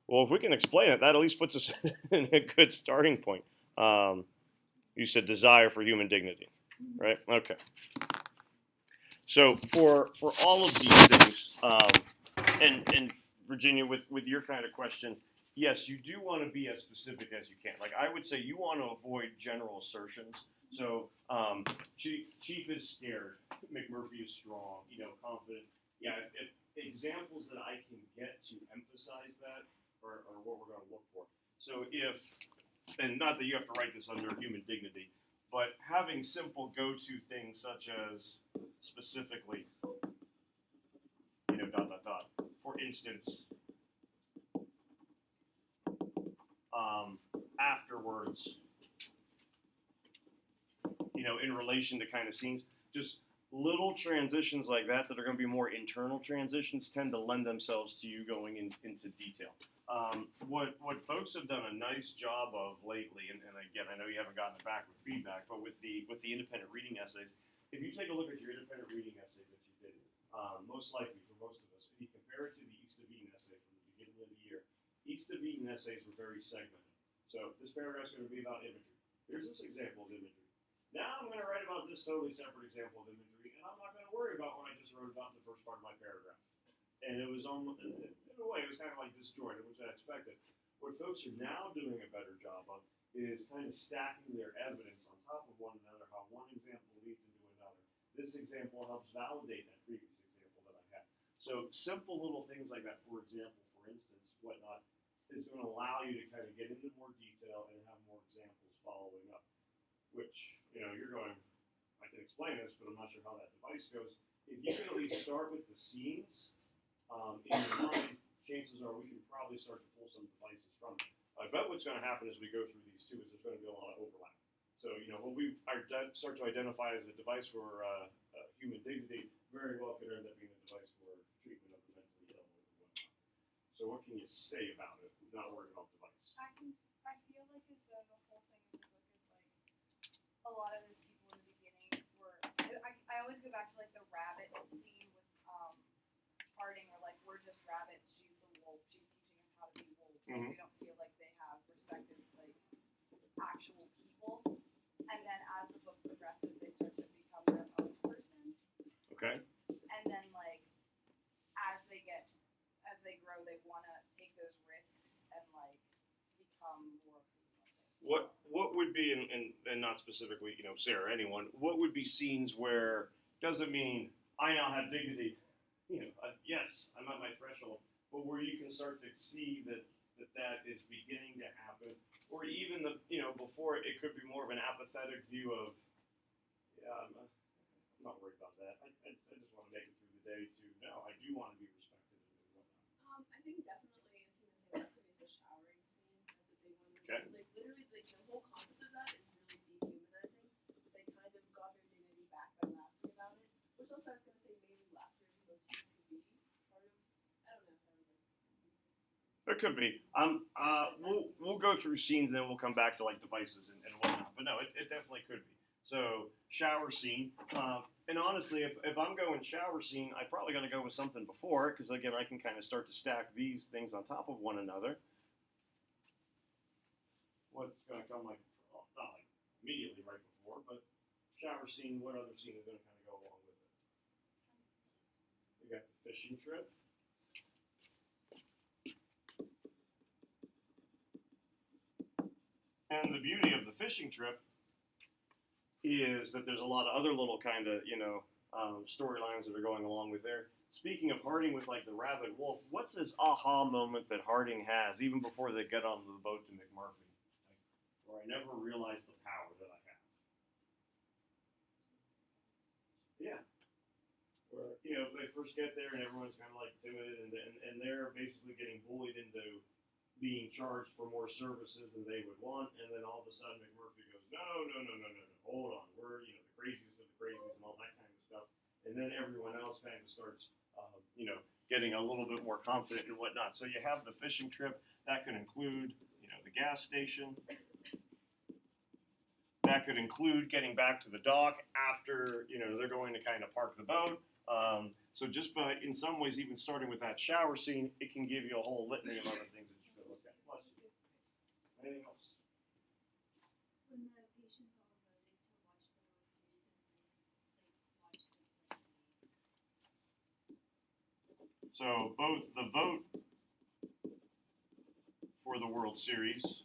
Well, if we can explain it, that at least puts us in a good starting point. You said desire for human dignity, right? Okay. So for all of these things, and Virginia, with your kind of question, yes, you do want to be as specific as you can. Like I would say, you want to avoid general assertions. So Chief is scared, McMurphy is strong, confident. Yeah, if examples that I can get to emphasize that are what we're going to look for. So and not that you have to write this under human dignity, but having simple go-to things such as specifically, dot dot dot. For instance, afterwards, in relation to kind of scenes, just little transitions like that are going to be more internal transitions tend to lend themselves to you going into detail. What folks have done a nice job of lately, and again, I know you haven't gotten it back with feedback, but with the independent reading essays, if you take a look at your independent reading essay that you did, most likely for most of us, if you compare it to the East of Eden essay from the beginning of the year, East of Eden essays were very segmented. So this paragraph is going to be about imagery. Here's this example of imagery. Now I'm going to write about this totally separate example of imagery, and I'm not going to worry about what I just wrote about in the first part of my paragraph. And it was almost, in a way, it was kind of like disjointed, which I expected. What folks are now doing a better job of is kind of stacking their evidence on top of one another, how one example leads into another. This example helps validate that previous example that I had. So simple little things like that, for example, for instance, whatnot, is going to allow you to kind of get into more detail and have more examples following up, which, you're going, I can explain this, but I'm not sure how that device goes. If you can at least start with the scenes in your mind, chances are we can probably start to pull some devices from it. I bet what's going to happen as we go through these two is there's going to be a lot of overlap. So, what we start to identify as a device for human dignity very well could end up being a device for treatment of the mentally ill or whatnot. So what can you say about it? Not worrying about device. I feel like as though the whole thing of the book is like a lot of those people in the beginning were. I always go back to like the rabbits scene with Harding, or like we're just rabbits. She's the wolf. She's teaching us how to be wolves. Mm-hmm. We don't feel like they have respect as like actual people. And then as the book progresses, they start to become their own person. Okay. And then like as they grow, they want to take those risks and like become more. What would be, and not specifically, Sarah, anyone, what would be scenes where, doesn't mean I now have dignity, yes, I'm at my threshold, but where you can start to see that is beginning to happen, or even before it could be more of an apathetic view of, I'm not worried about that. I just want to make it through the day to, no, I do want to be respected and whatnot. I think definitely a scene that's like the showering scene. That's a big one. Okay. Like literally, like the whole concept of that is really dehumanizing. They kind of got their dignity back by laughing about it. Which also I was gonna say maybe laughter is a motif could be part of. I don't know if that was like. It could be. We'll go through scenes, and then we'll come back to like devices and whatnot. But no, it definitely could be. So shower scene. And honestly, if I'm going shower scene, I'm probably going to go with something before, because again, I can kind of start to stack these things on top of one another. What's going to come not like immediately right before, but shower scene. What other scene is going to kind of go along with it? We got the fishing trip. And the beauty of the fishing trip is that there's a lot of other little kind of, storylines that are going along with there. Speaking of Harding with like the rabbit wolf, what's this aha moment that Harding has even before they get on the boat to McMurphy? Where I never realized the power that I have. Yeah. Where, they first get there and everyone's kind of like timid and they're basically getting bullied into being charged for more services than they would want, and then all of a sudden McMurphy goes, no, hold on, we're the craziest of the crazies and all that kind of stuff, and then everyone else kind of starts, getting a little bit more confident and whatnot. So you have the fishing trip that could include, the gas station. That could include getting back to the dock after they're going to kind of park the boat. So just by, in some ways, even starting with that shower scene, it can give you a whole litany of other things that you can look at. Plus, anything else? When the patients all voted to watch the World Series and watched it virtually. So both the vote for the World Series,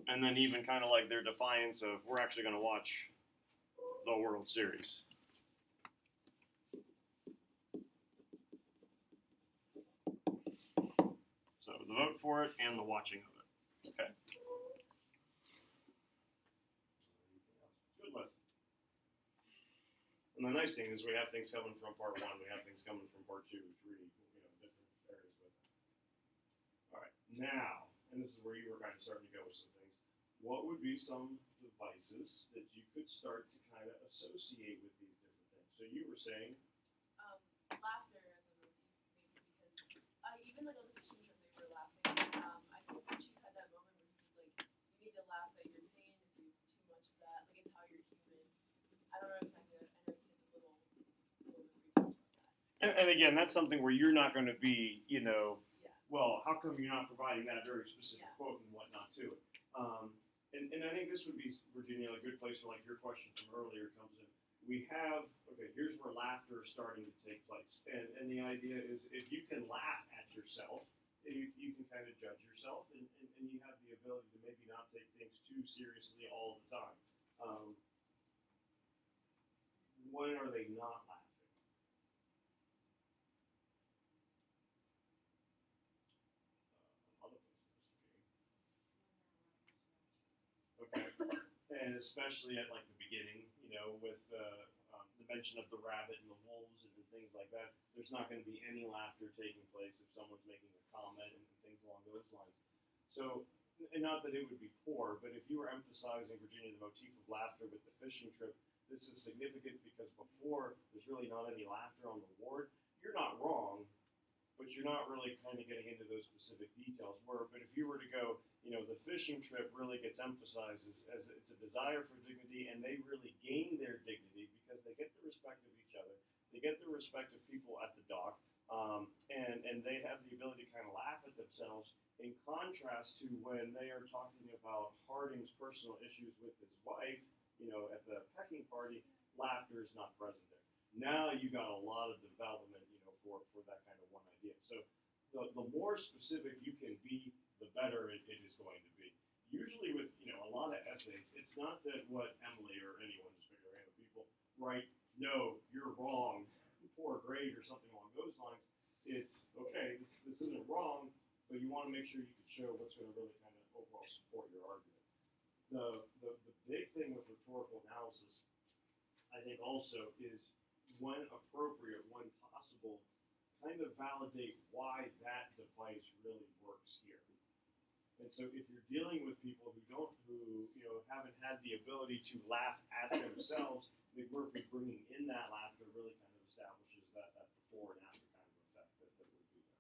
and then even kind of like their defiance of we're actually going to watch the World Series. So the vote for it and the watching of it. Okay. Good lesson. And the nice thing is we have things coming from part 1, we have things coming from part 2, 3, different areas with it. All right, now, and this is where you were kind of starting to go with some things. What would be some devices that you could start to kind of associate with these different things? So you were saying, Laughter as a motif, maybe because even like on the fishing trip they were laughing. I think the chief had that moment where he was like, "You need to laugh at your pain. If you do too much of that, like it's how you're human." I don't know exactly. I know he did the little bit where he talked about that. and again, that's something where you're not going to be, Yeah. well, how come you're not providing that very specific Yeah. quote and whatnot to it? And I think this would be, Virginia, a good place for like your question from earlier comes in. We have, okay, here's where laughter is starting to take place. And the idea is if you can laugh at yourself, you can kind of judge yourself and you have the ability to maybe not take things too seriously all the time. When are they not laughing? Other places, okay. And especially at like the beginning, with the mention of the rabbit and the wolves and things like that, there's not going to be any laughter taking place if someone's making a comment and things along those lines. So, and not that it would be poor, but if you were emphasizing, Virginia, the motif of laughter with the fishing trip, this is significant because before there's really not any laughter on the ward. You're not wrong, but you're not really kind of getting into those specific details. But if you were to go, the fishing trip really gets emphasized as it's a desire for dignity, and they really gain their dignity because they get the respect of each other, they get the respect of people at the dock, and they have the ability to kind of laugh at themselves. In contrast to when they are talking about Harding's personal issues with his wife, at the pecking party, laughter is not present there. Now you got a lot of development, for that kind of one idea. So the more specific you can be, the better it is going to be. Usually with, a lot of essays, it's not that what Emily or anyone who's bigger random people write, no, you're wrong, poor grade or something along those lines. It's, okay, this isn't wrong, but you want to make sure you can show what's going to really kind of overall support your argument. The big thing with rhetorical analysis, I think also is when appropriate, when possible, kind of validate why that device really works here. And so if you're dealing with people who haven't had the ability to laugh at themselves, McMurphy bringing in that laughter really kind of establishes that before and after kind of effect that would be there.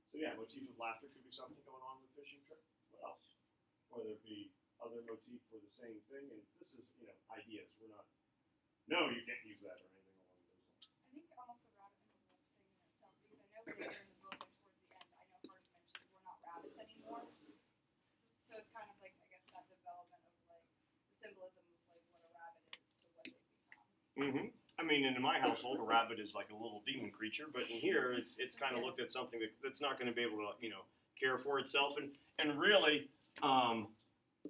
So yeah, motif of laughter could be something going on in the fishing trip. What else? Whether it be other motif for the same thing, and this is, ideas. We're not, no, you can't use that or anything along those lines. I think almost the rabbit and the wolf thing in itself, because I know later in the book and towards the end, I know Harding mentions we're not rabbits anymore. So it's kind of like, I guess, that development of like the symbolism of like what a rabbit is to what they become. Mm-hmm. I mean, in my household, a rabbit is like a little demon creature, but in here, it's kind of looked at something that's not going to be able to, care for itself. And really,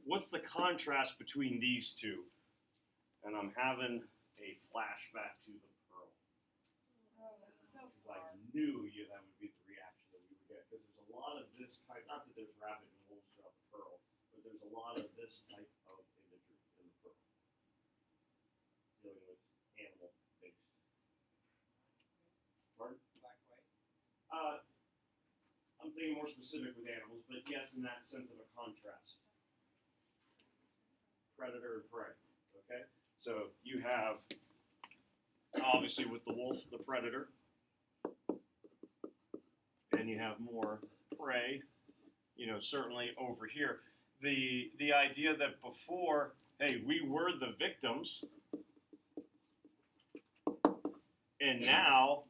what's the contrast between these two? And I'm having a flashback to the pearl. Oh, that's so Because I far. knew that would be the reaction that we would get. Because there's a lot of this type, not that there's rabbit and wolves throughout the pearl, but there's a lot of this type of imagery in the pearl. Dealing with animal-based. Pardon? Black, white. I'm thinking more specific with animals, but yes, in that sense of a contrast. Predator and prey. Okay? So you have, obviously with the wolf, the predator, and you have more prey, certainly over here. The idea that before, hey, we were the victims, And now,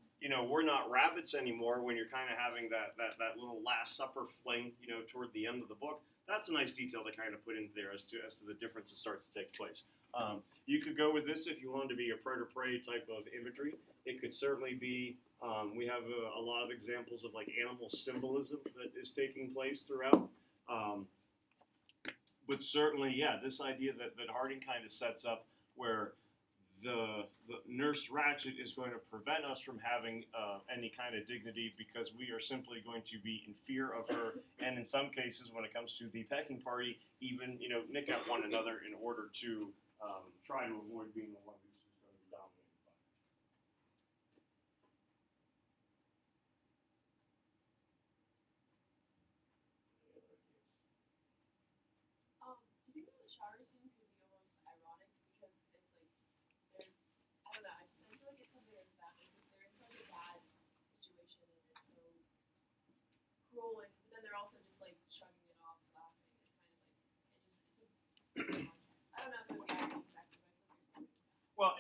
we're not rabbits anymore when you're kind of having that little Last Supper fling, toward the end of the book. That's a nice detail to kind of put in there as to the difference that starts to take place. You could go with this if you wanted to be a predator-prey type of imagery. It could certainly be, we have a lot of examples of like animal symbolism that is taking place throughout. But certainly, yeah, this idea that Harding kind of sets up where the Nurse Ratched is going to prevent us from having any kind of dignity because we are simply going to be in fear of her, and in some cases, when it comes to the pecking party, even nick at one another in order to try to avoid being the one who's going to be dominated by. Do you think that the shower scene could be almost ironic because it's like they're, I don't know, I feel like it's something like that. Like they're in such a bad situation and it's so cruel, and but then they're also just like shrugging it off, laughing. It's kind of like it's a context. I don't know if it would be exactly, but I feel like there's something like that. Well,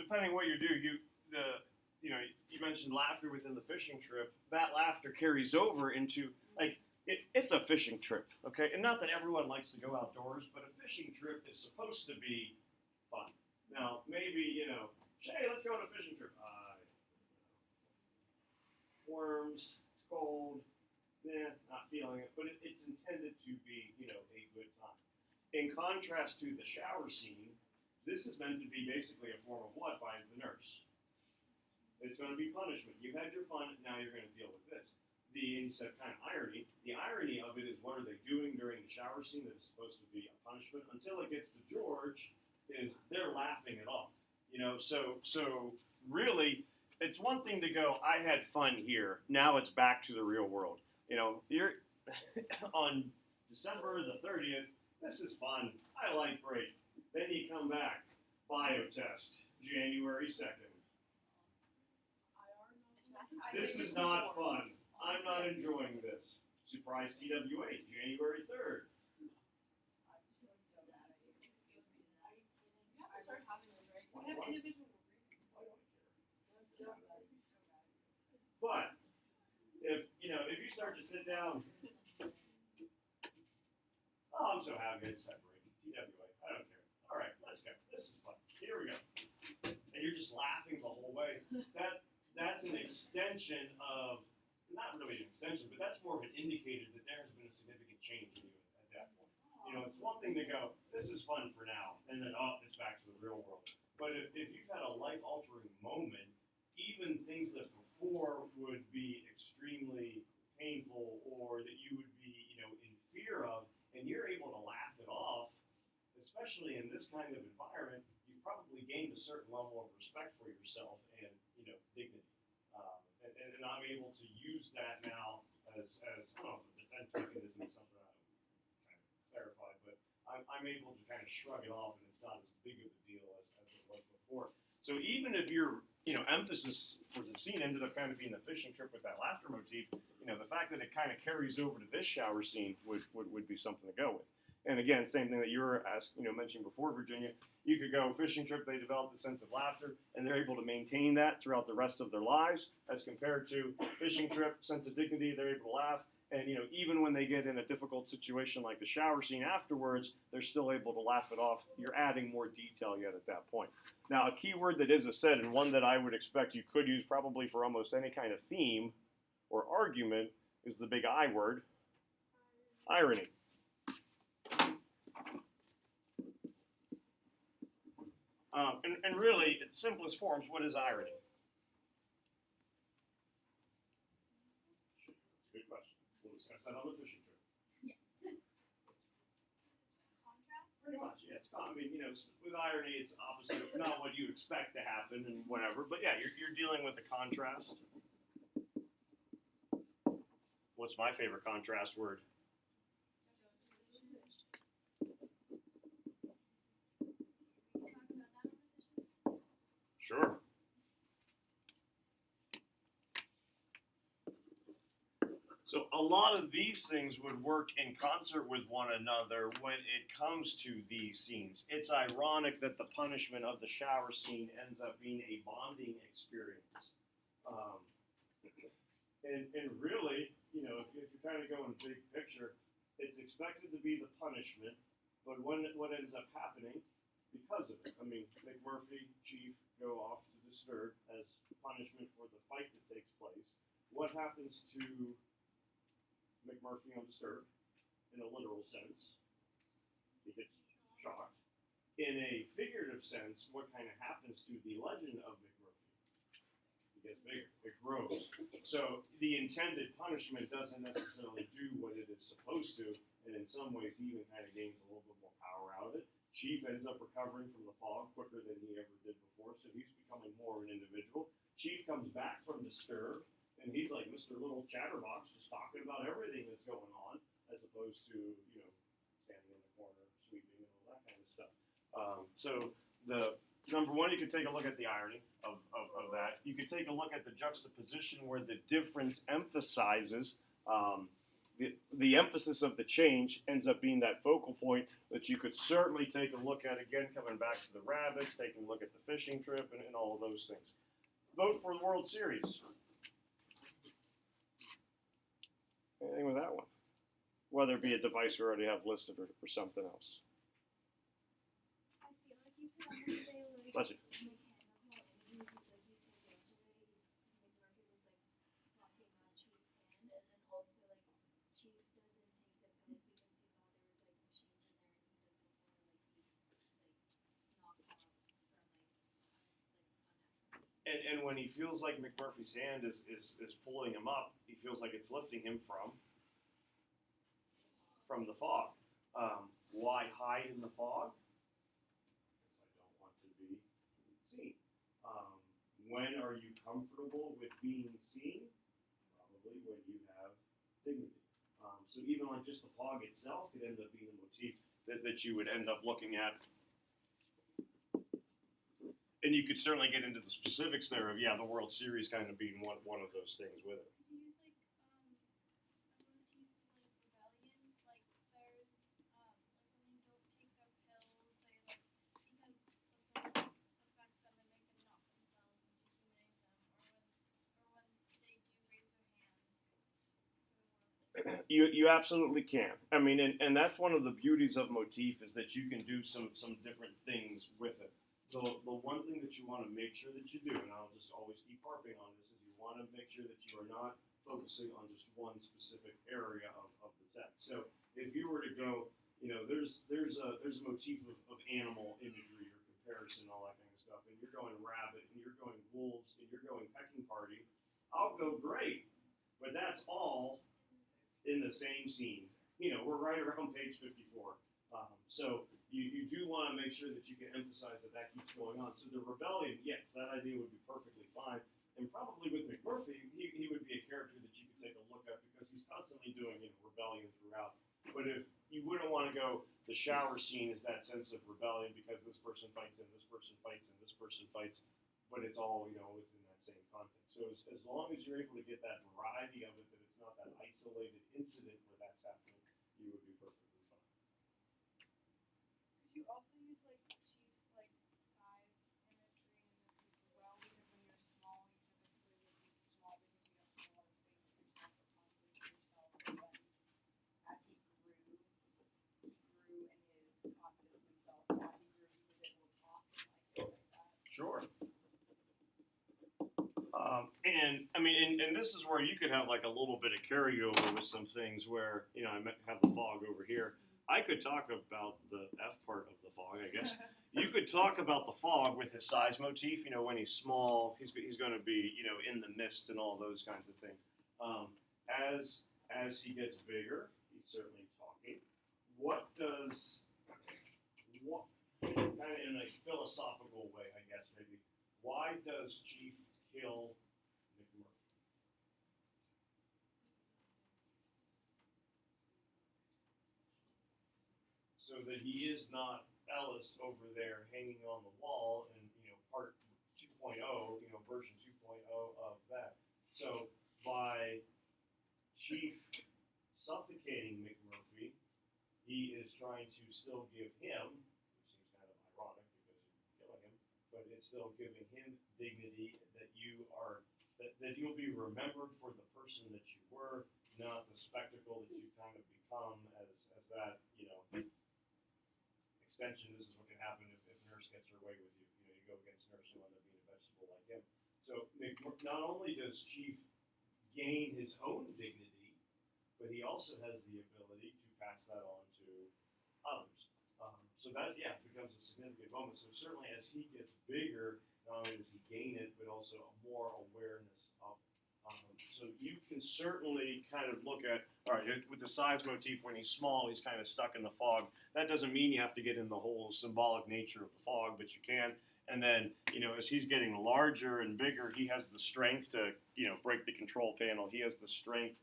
depending what you do, you mentioned laughter within the fishing trip. That laughter carries over into it's a fishing trip, okay? And not that everyone likes to go outdoors, but a fishing trip is supposed to be fun. Now, maybe Shay, let's go on a fishing trip. Worms, it's cold, not feeling it, but it's intended to be a good time. In contrast to the shower scene, this is meant to be basically a form of what by the nurse? It's going to be punishment. You had your fun, now you're going to deal with this. You said kind of irony. The irony of it is what are they doing during the shower scene that is supposed to be a punishment? Until it gets to George, is they're laughing it off. So really, it's one thing to go, I had fun here. Now it's back to the real world. You're on December the 30th. This is fun. I like break. Then you come back. Bio test, January 2nd. This is not fun. I'm not enjoying this. Surprise TWA, January 3rd. You have to start having those, right? We have individual But if you start to sit down, oh, I'm so happy I just had break. TWA, I don't care. All right, let's go. This is fun. Here we go. And you're just laughing the whole way. That's an extension of. Not really an extension, but that's more of an indicator that there has been a significant change in you at that point. It's one thing to go, this is fun for now, and then, it's back to the real world. But if you've had a life-altering moment, even things that before would be extremely painful or that you would be, in fear of, and you're able to laugh it off, especially in this kind of environment, you've probably gained a certain level of respect for yourself and, dignity. And I'm able to use that now as I don't know if a defense mechanism is something I don't kind of clarify, but I'm able to kind of shrug it off, and it's not as big of a deal as it was before. So even if your emphasis for the scene ended up kind of being the fishing trip with that laughter motif, the fact that it kind of carries over to this shower scene would be something to go with. And again, same thing that you were mentioning before, Virginia. You could go fishing trip, they develop a sense of laughter, and they're able to maintain that throughout the rest of their lives, as compared to fishing trip, sense of dignity, they're able to laugh. And even when they get in a difficult situation like the shower scene afterwards, they're still able to laugh it off. You're adding more detail yet at that point. Now, a key word that is said, and one that I would expect you could use probably for almost any kind of theme or argument, is the big I word, irony. And really, in simplest forms, what is irony? Good question. We'll discuss that on the fishing trip. Yes. Contrast? Pretty much, yeah. With irony, it's opposite, not what you expect to happen and whatever. But yeah, you're dealing with a contrast. What's my favorite contrast word? Sure. So a lot of these things would work in concert with one another when it comes to these scenes. It's ironic that the punishment of the shower scene ends up being a bonding experience. Um, and really, if you kind of go in big picture, it's expected to be the punishment, but what ends up happening because of it? I mean, McMurphy, Chief go off to Disturb as punishment for the fight that takes place. What happens to McMurphy on Disturb in a literal sense? He gets shocked. In a figurative sense, what kind of happens to the legend of McMurphy? It gets bigger. It grows. So the intended punishment doesn't necessarily do what it is supposed to, and in some ways he even kind of gains a little bit more power out of it. Chief ends up recovering from the fog quicker than he ever did before, so he's becoming more of an individual. Chief comes back from Disturb, and he's like Mr. Little Chatterbox, just talking about everything that's going on, as opposed to, standing in the corner, sweeping, and all that kind of stuff. So the number one, you could take a look at the irony of that. You could take a look at the juxtaposition where the difference emphasizes the emphasis of the change ends up being that focal point that you could certainly take a look at, again, coming back to the rabbits, taking a look at the fishing trip, and all of those things. Vote for the World Series. Anything with that one? Whether it be a device we already have listed or something else. I feel like you could almost say like Bless you. mechanical because like you said yesterday, McMurphy was like plucking on Chief's hand, and then also like Chief doesn't take the pills because he thought there was like machines in there, and he doesn't want to like be like knocked off from unnaturally. And when he feels like McMurphy's hand is pulling him up, he feels like it's lifting him from the fog. Why hide in the fog? Because I don't want to be seen. When are you comfortable with being seen? Probably when you have dignity. So even like just the fog itself could end up being a motif that you would end up looking at. And you could certainly get into the specifics there of, the World Series kind of being one of those things with it. Could you use like a motif like rebellion? Like there's like when you don't take their pills, they like because the pills affect them and make them knock themselves and dehumanize them, or when they do raise their hands for the world. You absolutely can. I mean, and that's one of the beauties of motif is that you can do some different things with it. The one thing that you want to make sure that you do, and I'll just always keep harping on this, is you want to make sure that you are not focusing on just one specific area of the text. So if you were to go, there's a motif of animal imagery or comparison and all that kind of stuff, and you're going rabbit, and you're going wolves, and you're going pecking party, I'll go great, but that's all in the same scene. We're right around page 54. So you do want to make sure that you can emphasize that keeps going on. So the rebellion, yes, that idea would be perfectly fine. And probably with McMurphy, he would be a character that you could take a look at because he's constantly doing rebellion throughout. But if you wouldn't want to go, the shower scene is that sense of rebellion because this person fights and this person fights and this person fights, but it's all, within that same context. So as long as you're able to get that variety of it, that it's not that isolated incident where that's happening, you would be perfectly fine. Could you also use like Chief's like size imagery in this as well? Because when you're small, you typically would be small because you don't have a lot of faith in yourself or confidence in yourself. But then as he grew in his confidence in himself. As he grew, he was able to talk and like things like that. Sure. And this is where you could have like a little bit of carryover with some things where, I have the fog over here. I could talk about the F part of the fog, I guess. You could talk about the fog with his size motif. When he's small, he's going to be, in the mist and all those kinds of things. As he gets bigger, he's certainly talking. Kind of in a philosophical way, I guess, maybe, why does Chief kill McMurphy? So that he is not Ellis over there hanging on the wall and, part 2.0, version 2.0 of that. So by Chief educating McMurphy, he is trying to still give him, which seems kind of ironic because you're killing him, but it's still giving him dignity that that you'll be remembered for the person that you were, not the spectacle that you kind of become as that, extension. This is what can happen if Nurse gets her way with you. You go against Nurse, you'll end up being a vegetable like him. So not only does Chief gain his own dignity, but he also has the ability to pass that on to others. So that, becomes a significant moment. So certainly as he gets bigger, not only does he gain it, but also more awareness of it. So you can certainly kind of look at, all right, with the size motif, when he's small, he's kind of stuck in the fog. That doesn't mean you have to get in the whole symbolic nature of the fog, but you can. And then, as he's getting larger and bigger, he has the strength to, break the control panel. He has the strength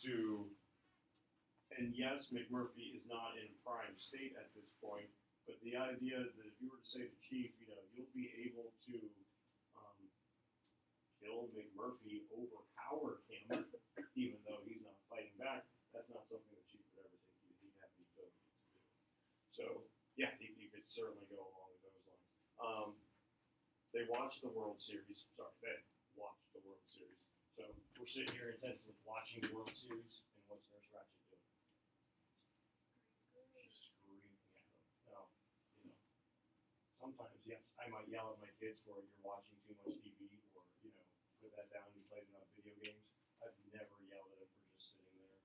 to, and yes, McMurphy is not in a prime state at this point, but the idea that if you were to say to Chief, you'll be able to kill McMurphy, overpower him, even though he's not fighting back, that's not something that Chief would ever think he'd have the ability to do. So, you could certainly go along with those lines. They watched the World Series. Sorry, they watched the World Series. So we're sitting here intensely watching the World Series, and what's Nurse Ratched doing? She's screaming at him. Now, sometimes, yes, I might yell at my kids for you're watching too much TV, or, put that down, you played enough video games. I've never yelled at them for just sitting there,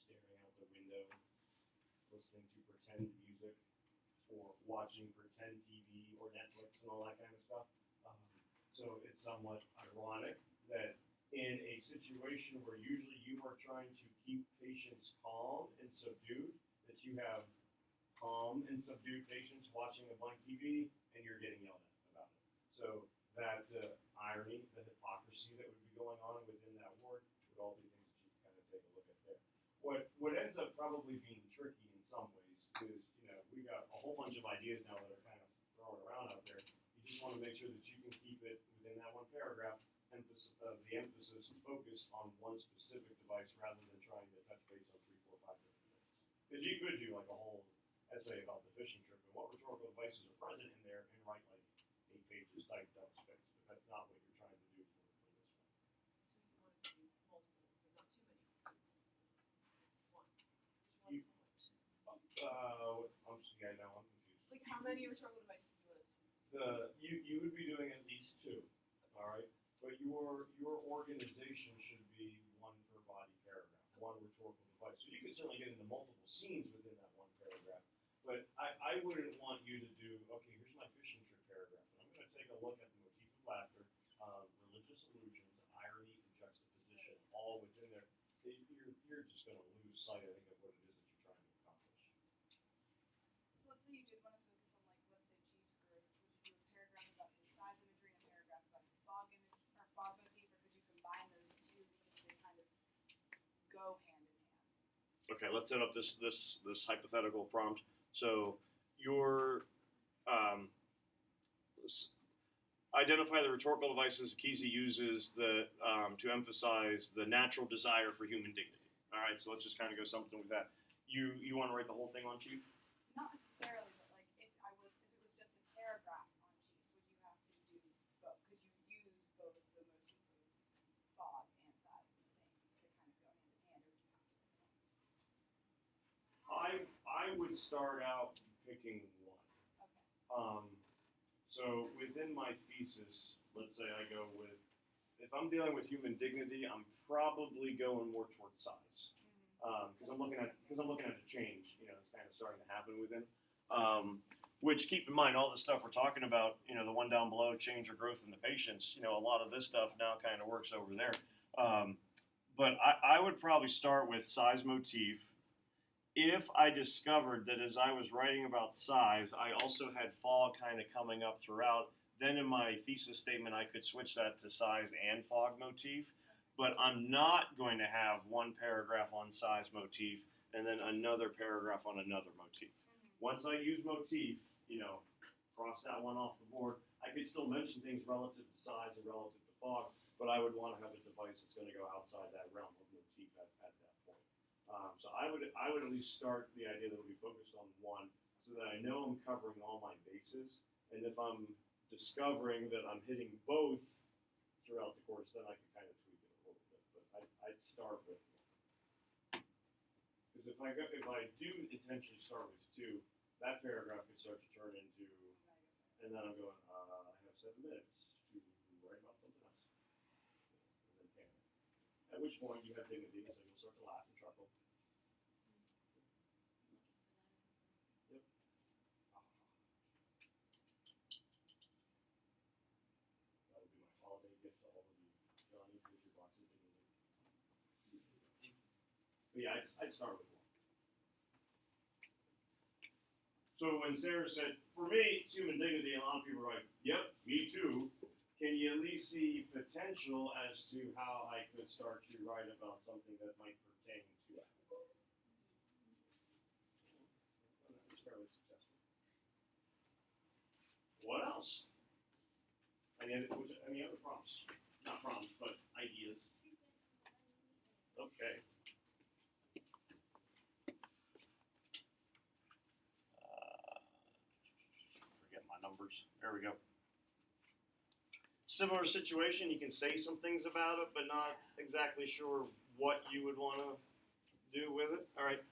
staring out the window, listening to pretend music, or watching pretend TV or Netflix and all that kind of stuff. So it's somewhat ironic that in a situation where usually you are trying to keep patients calm and subdued, that you have calm and subdued patients watching a blank TV and you're getting yelled at about it. So that irony, the hypocrisy that would be going on within that ward would all be things that you can kind of take a look at there. What ends up probably being tricky in some ways is, we got a whole bunch of ideas now that are kind of thrown around out there. You just want to make sure that you can keep it within that one paragraph, the emphasis and focus on one specific device rather than trying to touch base on 3, 4, 5 different things. Because you could do like a whole essay about the fishing trip and what rhetorical devices are present in there and write like 8 pages typed up specs, but that's not what you're trying to do for this one. So you want to see multiple, but not too many. One. You- Which one? I'm confused. Like how many rhetorical devices do you want to see? You would be doing at least 2, all right? But your organization should be 1 per body paragraph, 1 rhetorical device. So you can certainly get into multiple scenes within that 1 paragraph. But I wouldn't want you to do, okay, here's my fishing trip paragraph, and I'm going to take a look at the motif of laughter, religious allusions, irony, and juxtaposition, all within there. You're just going to lose sight, I think, of what it is that you're trying to accomplish. So let's say you did want to focus on, like, let's say Chief's Grove. Would you do a paragraph about his size imagery and a paragraph about his fog image or fog motif, or could you combine those two because they kind of go hand in hand? Okay, let's set up this hypothetical prompt. So your identify the rhetorical devices Kesey uses to emphasize the natural desire for human dignity. All right, so let's just kind of go something with that. You want to write the whole thing on, Chief? Not necessarily, but like if it was just a paragraph on Chief, would you have to do both? Could you use both the motif of fog and size in the same because they kind of go hand in hand, or would you have to? I would start out picking one. Okay. So within my thesis, let's say I go with, if I'm dealing with human dignity, I'm probably going more towards size, because I'm looking at the change, that's kind of starting to happen within. Which, keep in mind, all the stuff we're talking about, the one down below, change or growth in the patients, a lot of this stuff now kind of works over there. But I would probably start with size motif. If I discovered that as I was writing about size, I also had fog kind of coming up throughout, then in my thesis statement, I could switch that to size and fog motif. But I'm not going to have 1 paragraph on size motif and then another paragraph on another motif. Once I use motif, cross that one off the board. I could still mention things relative to size and relative to fog, but I would want to have a device that's going to go outside that realm of motif at that point. So I would at least start the idea that we'll be focused on one, so that I know I'm covering all my bases. And if I'm discovering that I'm hitting both throughout the course, then I can kind of tweak it a little bit. But I'd start with one. Because if I do intentionally start with two, that paragraph could start to turn into, and then I'm going, I have 7 minutes to write about something else, and then panic. At which point you have dignity, so you'll start to laugh and chuckle. Yep. That'll be my holiday gift to all of you. Johnny, here's your box of dignity. But yeah, I'd start with one. So when Sarah said, for me, it's human dignity, a lot of people are like, yep, me too. Can you at least see potential as to how I could start to write about something that might pertain to that? That was fairly successful. What else? Any other prompts? Not prompts, but ideas. Okay. Forget my numbers. There we go. Similar situation, you can say some things about it, but not exactly sure what you would want to do with it. All right.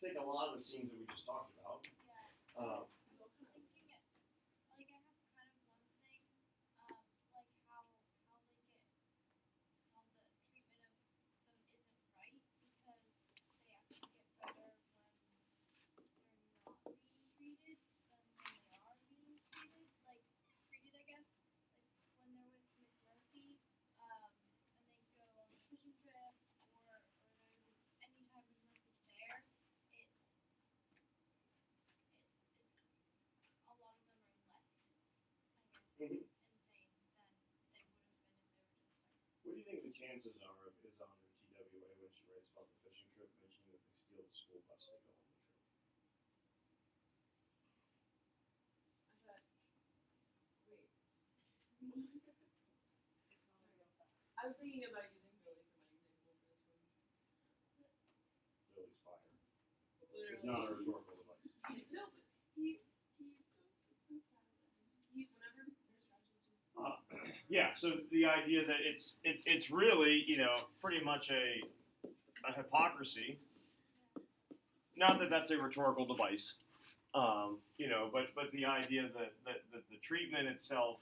Take a lot of the scenes that we just talked about. Yeah. So thinking it, like I have kind of one thing, like how the treatment of them isn't right because they actually get better when they're not being treated than when they are being treated, I guess. Like when they're with McMurphy, and they go on the fishing trip or anytime McMurphy's there, it's a lot of them are less, I guess, insane than they would have been if they were just like. What do you think the chances are of is on her TWA when she writes about the fishing trip, mentioning that they steal the school bus to go on the trip? I was thinking about using Billy for my example for this one. Billy's fire. Literally. It's not a rhetorical device. No, but he's so sad. Whenever Nurse Ratched just. Yeah, so the idea that it's really, pretty much a hypocrisy. Not that that's a rhetorical device, but the idea that the treatment itself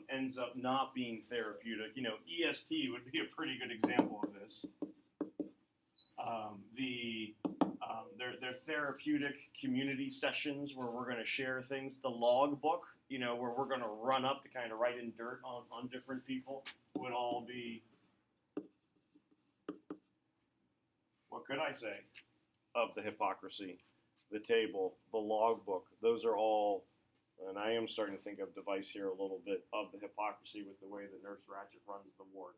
ends up not being therapeutic. EST would be a pretty good example of this. Their therapeutic community sessions where we're going to share things. The log book, where we're going to run up to kind of write in dirt on different people, would all be, what could I say, of the hypocrisy. The table, the log book, those are all, and I am starting to think of device here a little bit, of the hypocrisy with the way that Nurse Ratched runs the ward.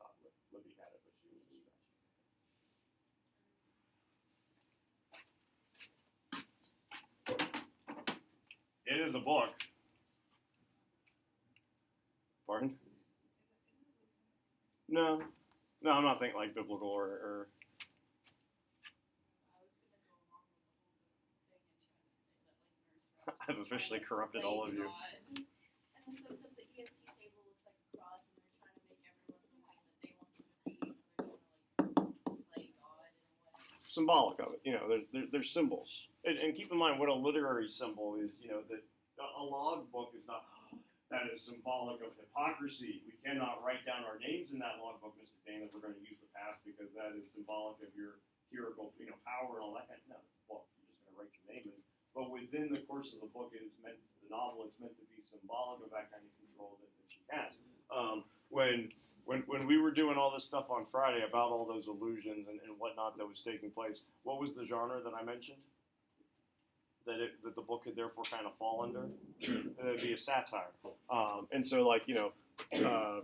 I thought Libby had it, but she was just scratching. It is a book. Pardon? No, I'm not thinking like biblical or I've officially corrupted all of you. And also said the EST table looks like a cross, and they're trying to make everyone the way that they want them to be, so they're trying to play God in a way. Symbolic of it, there's symbols, and keep in mind what a literary symbol is. That a log book is not. That is symbolic of hypocrisy. We cannot write down our names in that logbook, Mr. Dane, that we're going to use the past because that is symbolic of your tyrannical, power and all that kind of. No, it's a book. You're just going to write your name in. But within the course of the book, it is meant. The novel is meant to be symbolic of that kind of control that she has. When we were doing all this stuff on Friday about all those illusions and whatnot that was taking place, what was the genre that I mentioned? That the book could therefore kind of fall under, and it'd be a satire. And so,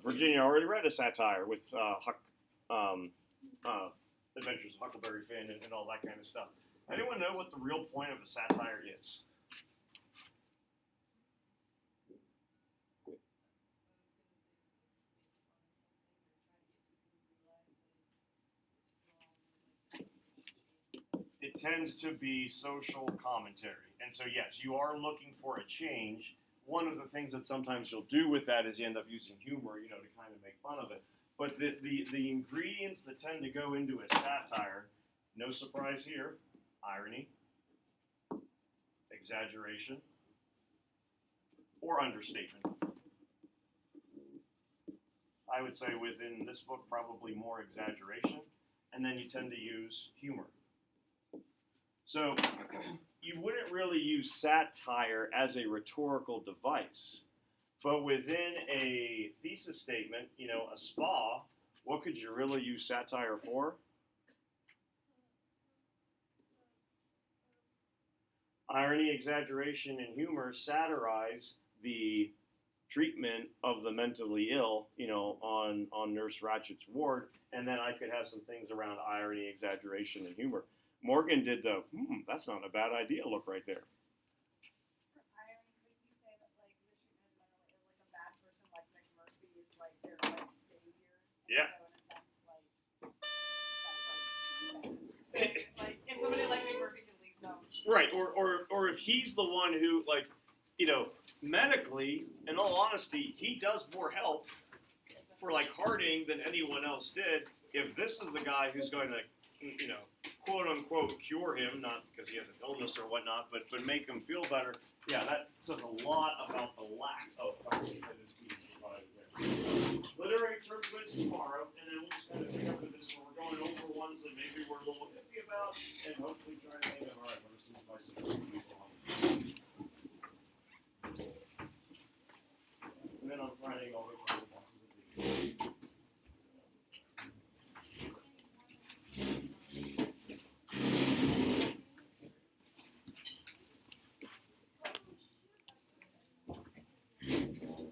Virginia already read a satire with Adventures of Huckleberry Finn and all that kind of stuff. Anyone know what the real point of a satire is? It tends to be social commentary. And so, yes, you are looking for a change. One of the things that sometimes you'll do with that is you end up using humor, to kind of make fun of it. But the ingredients that tend to go into a satire, no surprise here, irony, exaggeration, or understatement. I would say within this book, probably more exaggeration, and then you tend to use humor. So you wouldn't really use satire as a rhetorical device, but within a thesis statement, a spa, what could you really use satire for? Irony, exaggeration, and humor satirize the treatment of the mentally ill, on Nurse Ratchet's ward, and then I could have some things around irony, exaggeration, and humor. Morgan did the, that's not a bad idea look right there. For irony, couldn't you say that like the treatment of mentally ill, like a bad person like McMurphy is like their like savior? And Yeah. So in a sense, like that's like if somebody like McMurphy can leave them. Right, or if he's the one who, medically, in all honesty, he does more help for Harding than anyone else did. If this is the guy who's going to, quote unquote, cure him, not because he has an illness or whatnot, but make him feel better, yeah, that says a lot about the lack of coverage that is being provided there. Literary term quiz tomorrow, and then we'll just kind of pick up with this where we're going over ones that maybe we're a little iffy about, and hopefully try to make them all right. And then on Friday, I'll wait for the boxes of the